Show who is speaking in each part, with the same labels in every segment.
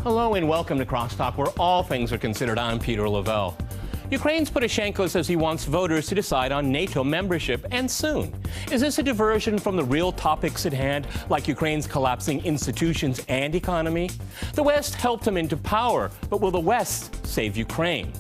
Speaker 1: Hello and welcome to Crosstalk, where all things are considered. I'm Peter Lavelle. Ukraine's Poroshenko says he wants voters to decide on NATO membership, and soon. Is this a diversion from the real topics at hand, like Ukraine's collapsing institutions and economy? The West helped him into power, but will the West save Ukraine?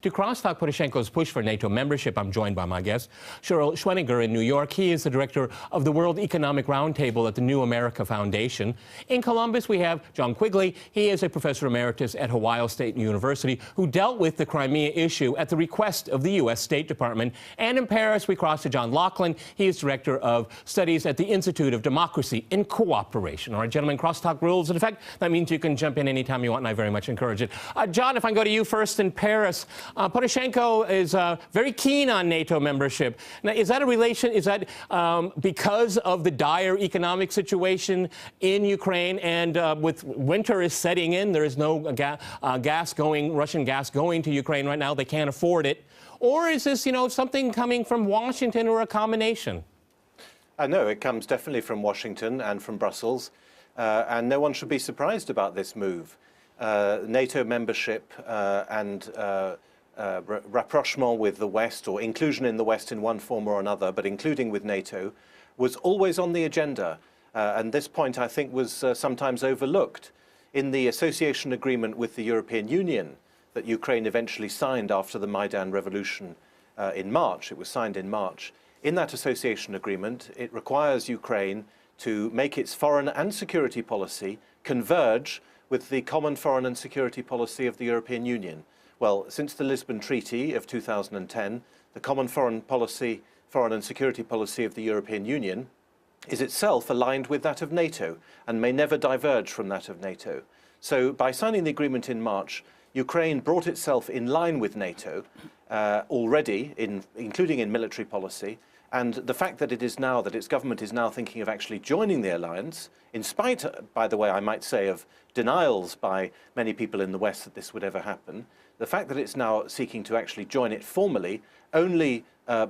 Speaker 1: To crosstalk Poroshenko's push for NATO membership, I'm joined by my guest, Cheryl Schwenninger in New York. He is the director of the World Economic Roundtable at the New America Foundation. In Columbus, we have John Quigley. He is a professor emeritus at Ohio State University who dealt with the Crimea issue at the request of the U.S. State Department. And in Paris, we cross to John Laughlin. He is director of studies at the Institute of Democracy and Cooperation. All right, gentlemen, crosstalk rules in effect. That means you can jump in anytime you want, and I very much encourage it. John, if I can go to you first in Paris. Poroshenko is very keen on NATO membership. Now, is that a relation? Is that because of the dire economic situation in Ukraine, and with winter is setting in, there is no Russian gas going to Ukraine right now. They can't afford it. Or is this, something coming from Washington, or a combination?
Speaker 2: No, it comes definitely from Washington and from Brussels, and no one should be surprised about this move. NATO membership and rapprochement with the West, or inclusion in the West in one form or another, but including with NATO, was always on the agenda. And this point, I think, was sometimes overlooked. In the association agreement with the European Union that Ukraine eventually signed after the Maidan revolution in March, it was signed in March, in that association agreement, it requires Ukraine to make its foreign and security policy converge with the common foreign and security policy of the European Union. Well, since the Lisbon Treaty of 2010, the common foreign and security policy of the European Union is itself aligned with that of NATO and may never diverge from that of NATO. So by signing the agreement in March, Ukraine brought itself in line with NATO already, including in military policy. And the fact that its government is now thinking of actually joining the alliance, in spite, by the way, I might say, of denials by many people in the West that this would ever happen, the fact that it's now seeking to actually join it formally only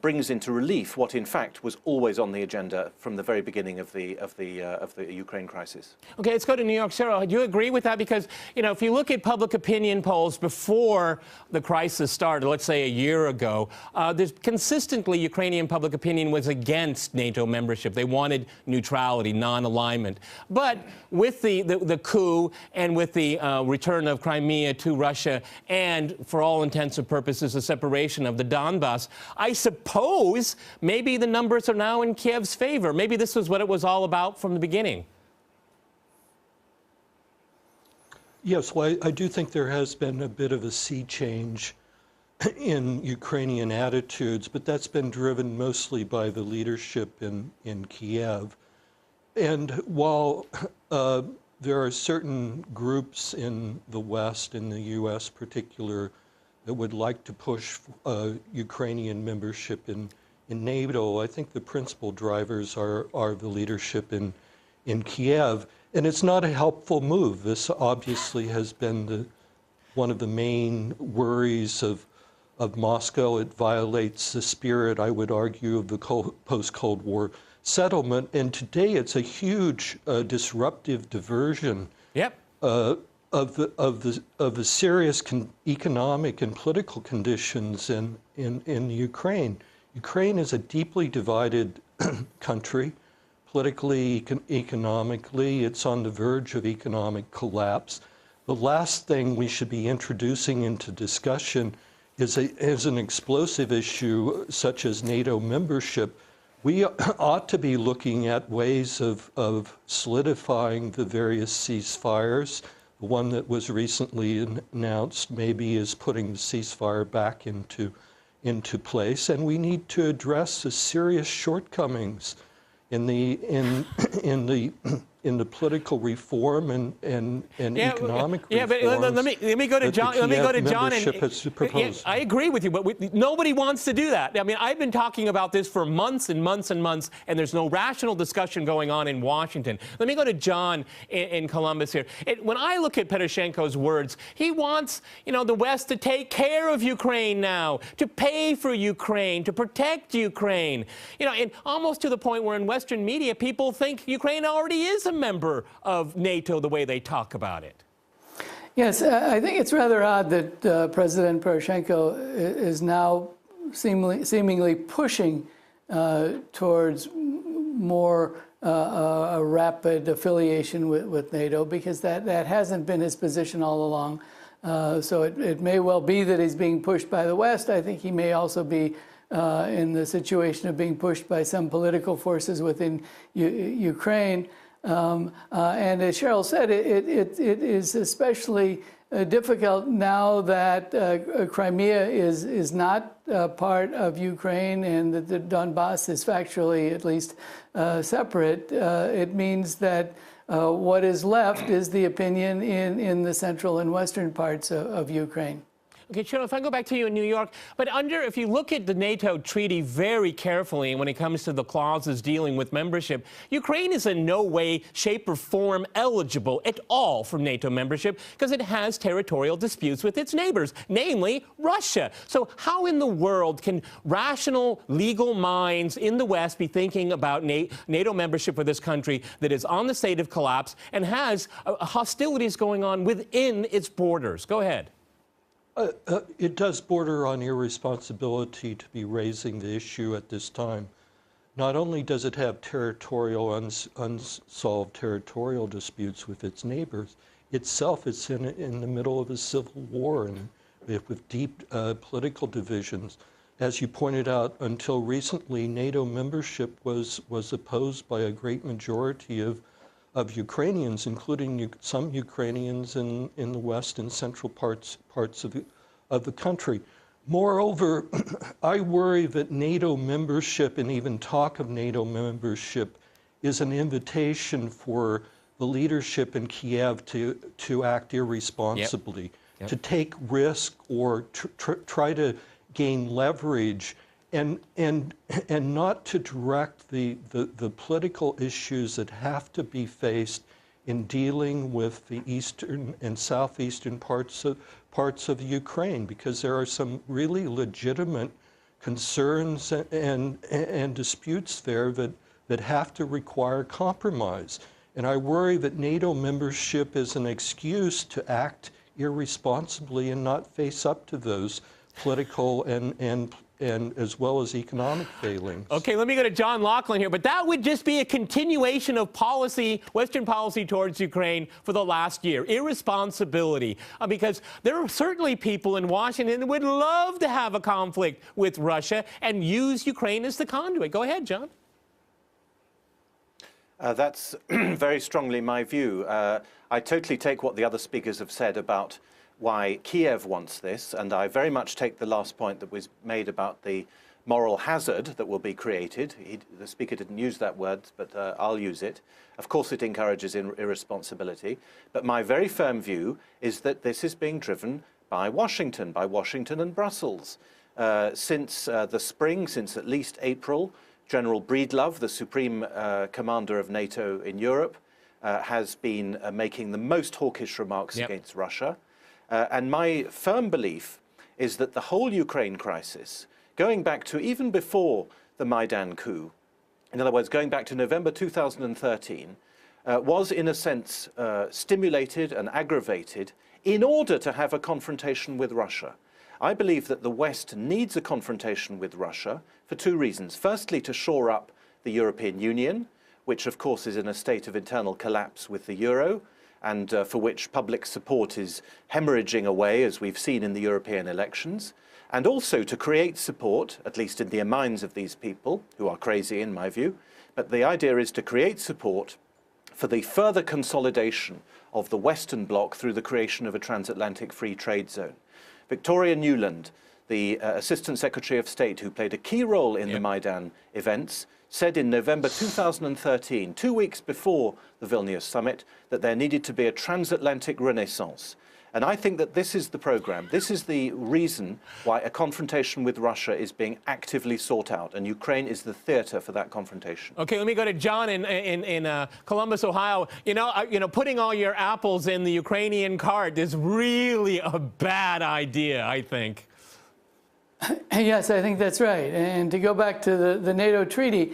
Speaker 2: brings into relief what, in fact, was always on the agenda from the very beginning of the Ukraine crisis. Okay,
Speaker 1: let's go to New York. Cheryl, do you agree with that? Because, if you look at public opinion polls before the crisis started, let's say a year ago, there's consistently Ukrainian public opinion was against NATO membership. They wanted neutrality, non-alignment. But with the coup and with the return of Crimea to Russia, and for all intents and purposes, the separation of the Donbass, I suppose maybe the numbers are now in Kiev's favor. Maybe this was what it was all about from the beginning.
Speaker 3: Yes, well, I do think there has been a bit of a sea change in Ukrainian attitudes, but that's been driven mostly by the leadership in Kiev. And while there are certain groups in the West, in the U.S. particular, that would like to push Ukrainian membership in NATO, I think the principal drivers are the leadership in Kiev. And it's not a helpful move. This obviously has been one of the main worries of Moscow. It violates the spirit, I would argue, of the post-Cold War settlement. And today it's a huge disruptive diversion.
Speaker 1: Yep.
Speaker 3: Of the serious economic and political conditions in Ukraine. Ukraine is a deeply divided country, politically, economically. It's on the verge of economic collapse. The last thing we should be introducing into discussion is an explosive issue such as NATO membership. We ought to be looking at ways of solidifying the various ceasefires. The one that was recently announced maybe is putting the ceasefire back into place, and we need to address the serious shortcomings in the in the political reform and economic
Speaker 1: yeah, but
Speaker 3: reforms
Speaker 1: let me go to
Speaker 3: that
Speaker 1: John.
Speaker 3: the
Speaker 1: Let me go to
Speaker 3: Kiev
Speaker 1: John.
Speaker 3: membership has proposed.
Speaker 1: I agree with you, but nobody wants to do that. I mean, I've been talking about this for months and months and months, and there's no rational discussion going on in Washington. Let me go to John in Columbus here. When I look at Poroshenko's words, he wants, the West to take care of Ukraine now, to pay for Ukraine, to protect Ukraine. And almost to the point where in Western media, people think Ukraine already is a member of NATO the way they talk about it.
Speaker 4: Yes, I think it's rather odd that President Poroshenko is now seemingly pushing towards more a rapid affiliation with NATO, because that hasn't been his position all along. So it may well be that he's being pushed by the West. I think he may also be in the situation of being pushed by some political forces within Ukraine. And as Cheryl said, it is especially difficult now that Crimea is not part of Ukraine and that the Donbass is factually at least separate. It means that what is left is the opinion in the central and western parts of Ukraine.
Speaker 1: Okay, Cheryl, if I go back to you in New York, but if you look at the NATO treaty very carefully when it comes to the clauses dealing with membership, Ukraine is in no way, shape, or form eligible at all for NATO membership because it has territorial disputes with its neighbors, namely Russia. So how in the world can rational, legal minds in the West be thinking about NATO membership for this country that is on the state of collapse and has hostilities going on within its borders? Go ahead.
Speaker 3: It does border on irresponsibility to be raising the issue at this time. Not only does it have unsolved territorial disputes with its neighbors, itself is in the middle of a civil war and with deep political divisions. As you pointed out, until recently, NATO membership was opposed by a great majority of Ukrainians, including some Ukrainians in the west and central parts of the country. Moreover, I worry that NATO membership and even talk of NATO membership is an invitation for the leadership in Kiev to act irresponsibly, to take risk or try to gain leverage and not to direct the political issues that have to be faced in dealing with the eastern and southeastern parts of Ukraine, because there are some really legitimate concerns and disputes there that have to require compromise. And I worry that NATO membership is an excuse to act irresponsibly and not face up to those political and as well as economic failings.
Speaker 1: Okay, let me go to John Laughlin here, but that would just be a continuation of policy, Western policy towards Ukraine for the last year. Irresponsibility, because there are certainly people in Washington that would love to have a conflict with Russia and use Ukraine as the conduit. Go ahead, John.
Speaker 2: That's very strongly my view. I totally take what the other speakers have said about why Kiev wants this, and I very much take the last point that was made about the moral hazard that will be created. The speaker didn't use that word, but I'll use it. Of course, it encourages irresponsibility, but my very firm view is that this is being driven by Washington and Brussels. Since the spring, since at least April, General Breedlove, the Supreme Commander of NATO in Europe, has been making the most hawkish remarks against Russia. And my firm belief is that the whole Ukraine crisis, going back to even before the Maidan coup, in other words, going back to November 2013, was in a sense stimulated and aggravated in order to have a confrontation with Russia. I believe that the West needs a confrontation with Russia for two reasons. Firstly, to shore up the European Union, which of course is in a state of internal collapse with the euro, and for which public support is hemorrhaging away, as we've seen in the European elections, and also to create support, at least in the minds of these people, who are crazy in my view, but the idea is to create support for the further consolidation of the Western Bloc through the creation of a transatlantic free trade zone. Victoria Nuland, the Assistant Secretary of State, who played a key role in the Maidan events, said in November 2013, 2 weeks before the Vilnius summit, that there needed to be a transatlantic renaissance. And I think that this is the program. This is the reason why a confrontation with Russia is being actively sought out, and Ukraine is the theater for that confrontation.
Speaker 1: Okay, let me go to John in Columbus, Ohio. You know, putting all your apples in the Ukrainian cart is really a bad idea, I think.
Speaker 4: Yes, I think that's right. And to go back to the NATO treaty,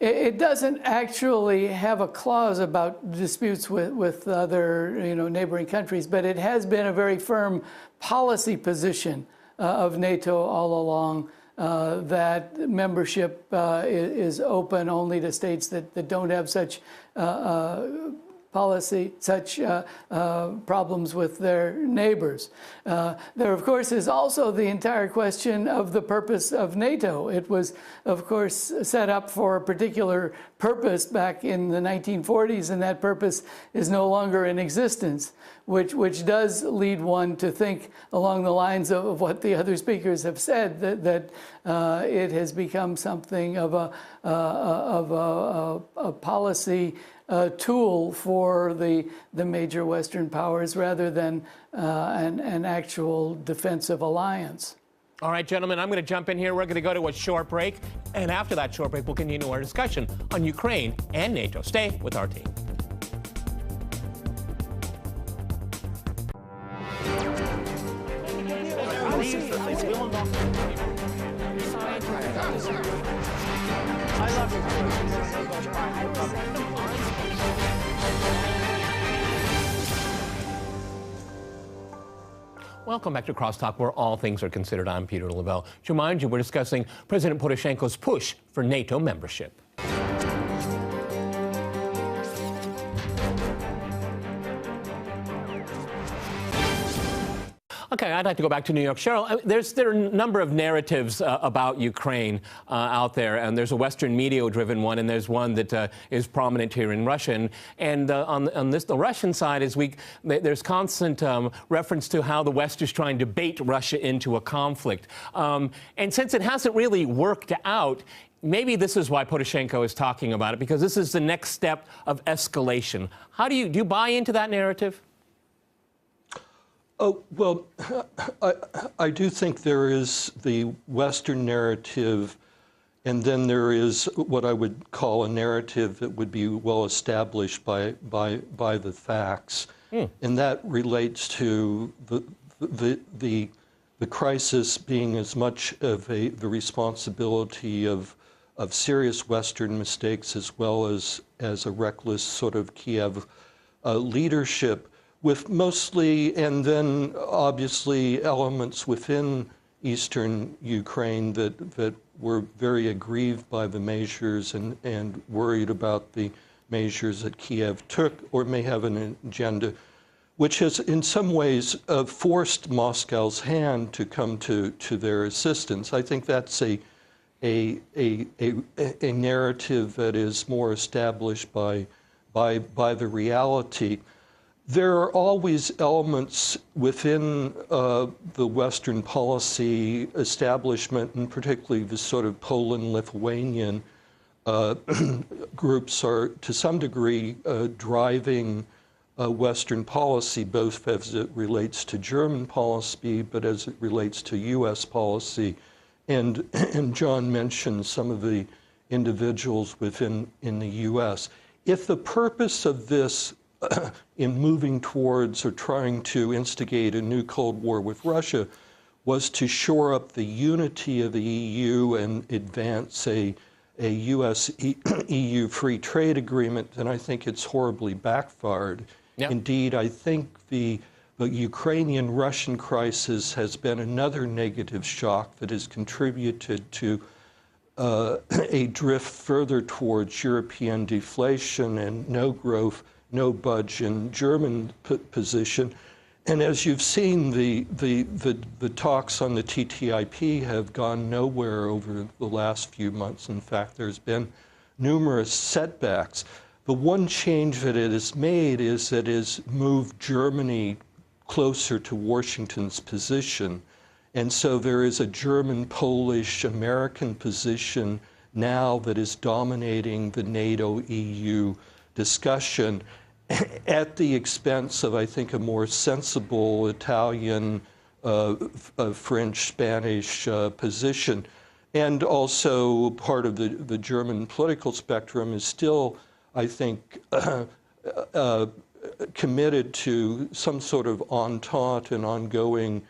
Speaker 4: it doesn't actually have a clause about disputes with other neighboring countries, but it has been a very firm policy position of NATO all along that membership is open only to states that don't have such problems with their neighbors. There, of course, is also the entire question of the purpose of NATO. It was, of course, set up for a particular purpose back in the 1940s, and that purpose is no longer in existence, which does lead one to think along the lines of what the other speakers have said, that it has become something of a policy tool for the major Western powers rather than an actual defensive alliance.
Speaker 1: All right, gentlemen, I'm going to jump in here. We're going to go to a short break. And after that short break, we'll continue our discussion on Ukraine and NATO. Stay with our team. Welcome back to Crosstalk, where all things are considered. I'm Peter Lavelle. To remind you, we're discussing President Poroshenko's push for NATO membership. Okay, I'd like to go back to New York. Cheryl, there are a number of narratives about Ukraine out there, and there's a Western media-driven one, and there's one that is prominent here in Russia. And on the Russian side, there's constant reference to how the West is trying to bait Russia into a conflict. And since it hasn't really worked out, maybe this is why Poroshenko is talking about it, because this is the next step of escalation. How do you buy into that narrative?
Speaker 3: Oh, well, I do think there is the Western narrative, and then there is what I would call a narrative that would be well established by the facts, and that relates to the crisis being as much of the responsibility of serious Western mistakes as well as a reckless sort of Kiev leadership, with mostly, and then obviously, elements within eastern Ukraine that were very aggrieved by the measures and worried about the measures that Kiev took, or may have an agenda, which has in some ways forced Moscow's hand to come to their assistance. I think that's a narrative that is more established by the reality. There are always elements within the Western policy establishment, and particularly the sort of Poland-Lithuanian groups are, to some degree, driving Western policy, both as it relates to German policy, but as it relates to U.S. policy. And John mentioned some of the individuals in the U.S. If the purpose of this in moving towards or trying to instigate a new Cold War with Russia was to shore up the unity of the EU and advance a US-EU free trade agreement, then I think it's horribly backfired. Yep. Indeed, I think the Ukrainian-Russian crisis has been another negative shock that has contributed to a drift further towards European deflation and no growth, no budge in German position. And as you've seen, the talks on the TTIP have gone nowhere over the last few months. In fact, there's been numerous setbacks. The one change that it has made is that it has moved Germany closer to Washington's position. And so there is a German, Polish, American position now that is dominating the NATO-EU discussion at the expense of, I think, a more sensible Italian, French, Spanish position. And also part of the German political spectrum is still, I think, committed to some sort of entente and ongoing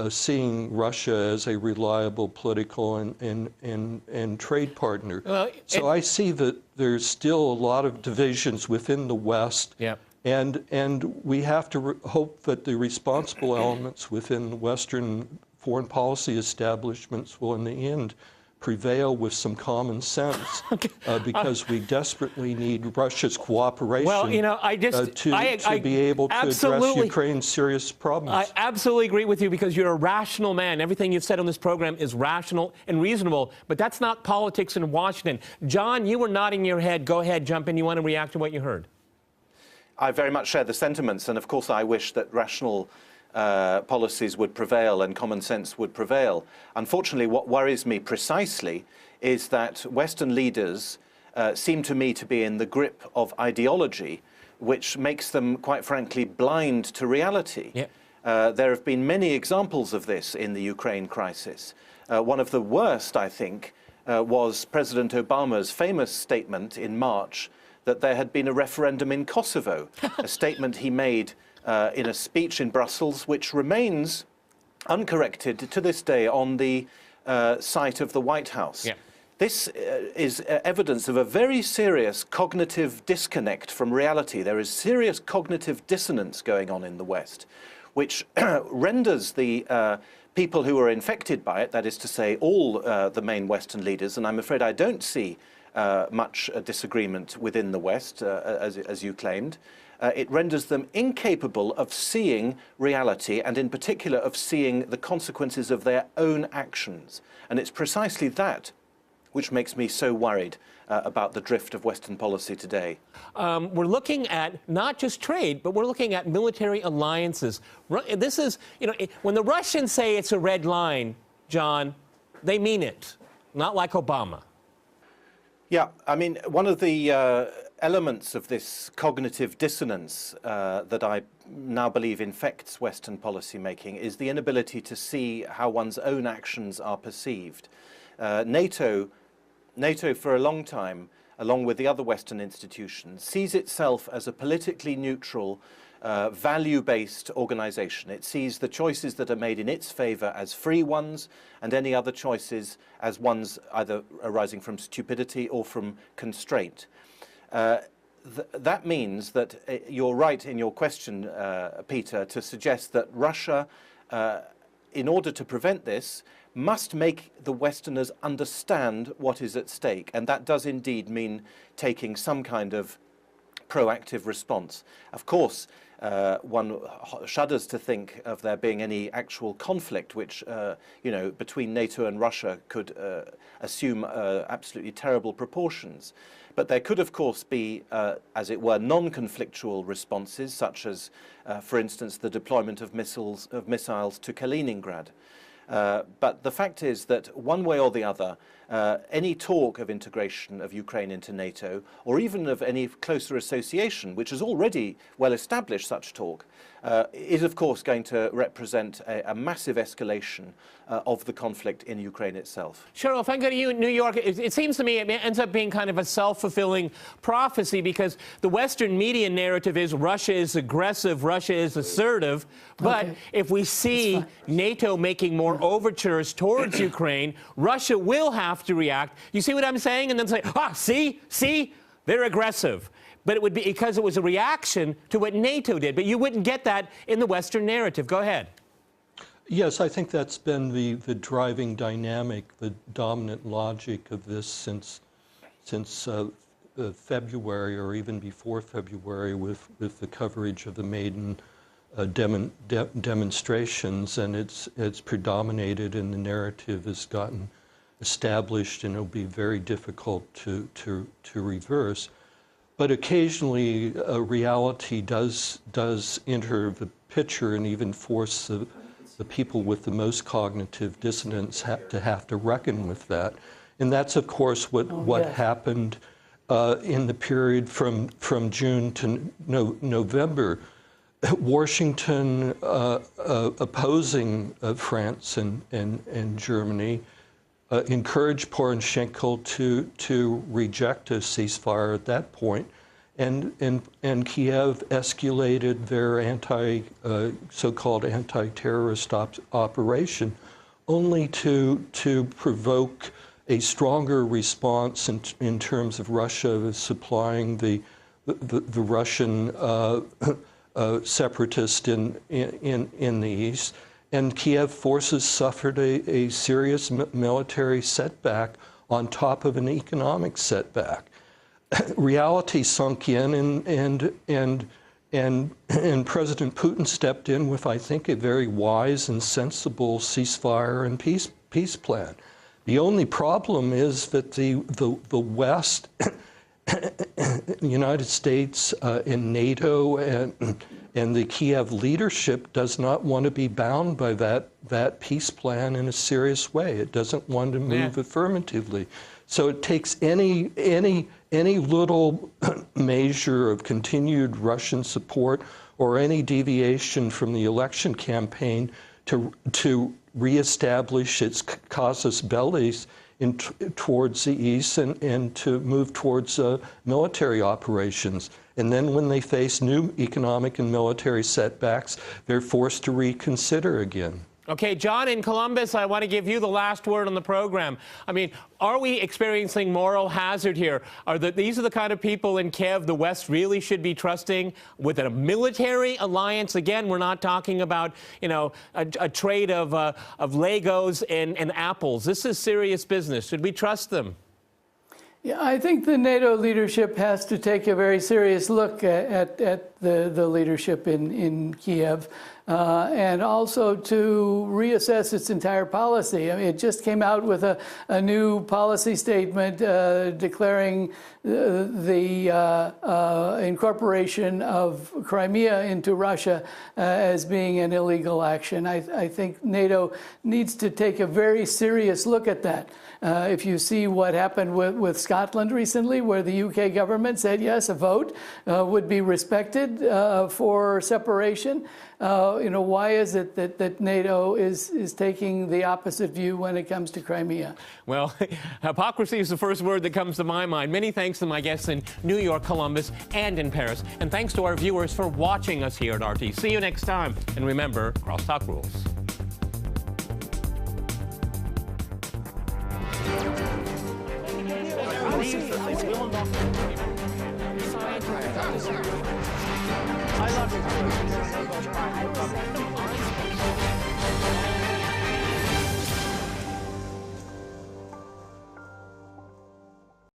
Speaker 3: seeing Russia as a reliable political and trade partner. Well, so I see that there's still a lot of divisions within the West, yep. and we have to hope that the responsible elements within Western foreign policy establishments will, in the end, prevail with some common sense, because we desperately need Russia's cooperation to be able to address Ukraine's serious problems.
Speaker 1: I absolutely agree with you, because you're a rational man. Everything you've said on this program is rational and reasonable, but that's not politics in Washington. John, you were nodding your head. Go ahead, jump in. You want to react to what you heard?
Speaker 2: I very much share the sentiments, and of course I wish that rational policies would prevail and common sense would prevail. Unfortunately, what worries me precisely is that Western leaders seem to me to be in the grip of ideology, which makes them, quite frankly, blind to reality. Yep. There have been many examples of this in the Ukraine crisis. One of the worst, I think, was President Obama's famous statement in March that there had been a referendum in Kosovo, a statement he made in a speech in Brussels, which remains uncorrected to this day on the site of the White House. Yeah. This is evidence of a very serious cognitive disconnect from reality. There is serious cognitive dissonance going on in the West, which renders the people who are infected by it, that is to say all the main Western leaders, and I'm afraid I don't see much disagreement within the West, as you claimed, it renders them incapable of seeing reality, and in particular of seeing the consequences of their own actions. And it's precisely that which makes me so worried about the drift of Western policy today.
Speaker 1: We're looking at not just trade, but we're looking at military alliances. This is, when the Russians say it's a red line, John, they mean it, not like Obama.
Speaker 2: Yeah, I mean, one of the elements of this cognitive dissonance that I now believe infects Western policymaking is the inability to see how one's own actions are perceived. NATO for a long time, along with the other Western institutions, sees itself as a politically neutral, value-based organization. It sees the choices that are made in its favor as free ones, and any other choices as ones either arising from stupidity or from constraint. That means that you're right in your question, Peter, to suggest that Russia, in order to prevent this, must make the Westerners understand what is at stake. And that does indeed mean taking some kind of proactive response. Of course, one shudders to think of there being any actual conflict which, between NATO and Russia could assume absolutely terrible proportions. But there could, of course, be, as it were, non-conflictual responses, such as, for instance, the deployment of missiles to Kaliningrad. But the fact is that one way or the other, any talk of integration of Ukraine into NATO, or even of any closer association, which has already well established such talk, is of course going to represent a massive escalation of the conflict in Ukraine itself.
Speaker 1: Cheryl, if I go to you in New York, it seems to me it ends up being kind of a self-fulfilling prophecy, because the Western media narrative is Russia is aggressive, Russia is assertive, but if we see NATO making more overtures towards Ukraine, Russia will have to react. You see what I'm saying? And then say, see, they're aggressive. But it would be because it was a reaction to what NATO did. But you wouldn't get that in the Western narrative. Go ahead.
Speaker 3: Yes, I think that's been the driving dynamic, the dominant logic of this since February, or even before February, with the coverage of the Maidan demonstrations, and it's predominated, and the narrative has gotten established, and it'll be very difficult to reverse. But occasionally, reality does enter the picture and even force the people with the most cognitive dissonance have to reckon with that. And that's, of course, what happened in the period from June to November. Washington opposing France and Germany encouraged Poroshenko to reject a ceasefire at that point, and Kiev escalated their so-called anti-terrorist operation, only to provoke a stronger response in terms of Russia supplying the Russian separatists in the east. And Kiev forces suffered a serious military setback on top of an economic setback. Reality sunk in, and President Putin stepped in with, I think, a very wise and sensible ceasefire and peace plan. The only problem is that the West, the United States, and NATO, and the Kiev leadership does not want to be bound by that peace plan in a serious way. It doesn't want to move affirmatively. So it takes any little measure of continued Russian support or any deviation from the election campaign to reestablish its casus belli towards the east and to move towards military operations. And then when they face new economic and military setbacks, they're forced to reconsider again.
Speaker 1: Okay, John in Columbus, I want to give you the last word on the program. I mean, are we experiencing moral hazard here? These are the kind of people in Kiev the West really should be trusting with a military alliance? Again, we're not talking about, you know, a trade of Legos and apples. This is serious business. Should we trust them?
Speaker 4: Yeah, I think the NATO leadership has to take a very serious look at the leadership in Kiev, and also to reassess its entire policy. I mean, it just came out with a new policy statement declaring the incorporation of Crimea into Russia as being an illegal action. I think NATO needs to take a very serious look at that. If you see what happened with Scotland recently, where the UK government said, yes, a vote would be respected for separation, you know, why is it that NATO is taking the opposite view when it comes to Crimea?
Speaker 1: Well, hypocrisy is the first word that comes to my mind. Many thanks to my guests in New York, Columbus, and in Paris. And thanks to our viewers for watching us here at RT. See you next time. And remember, crosstalk rules. I love it.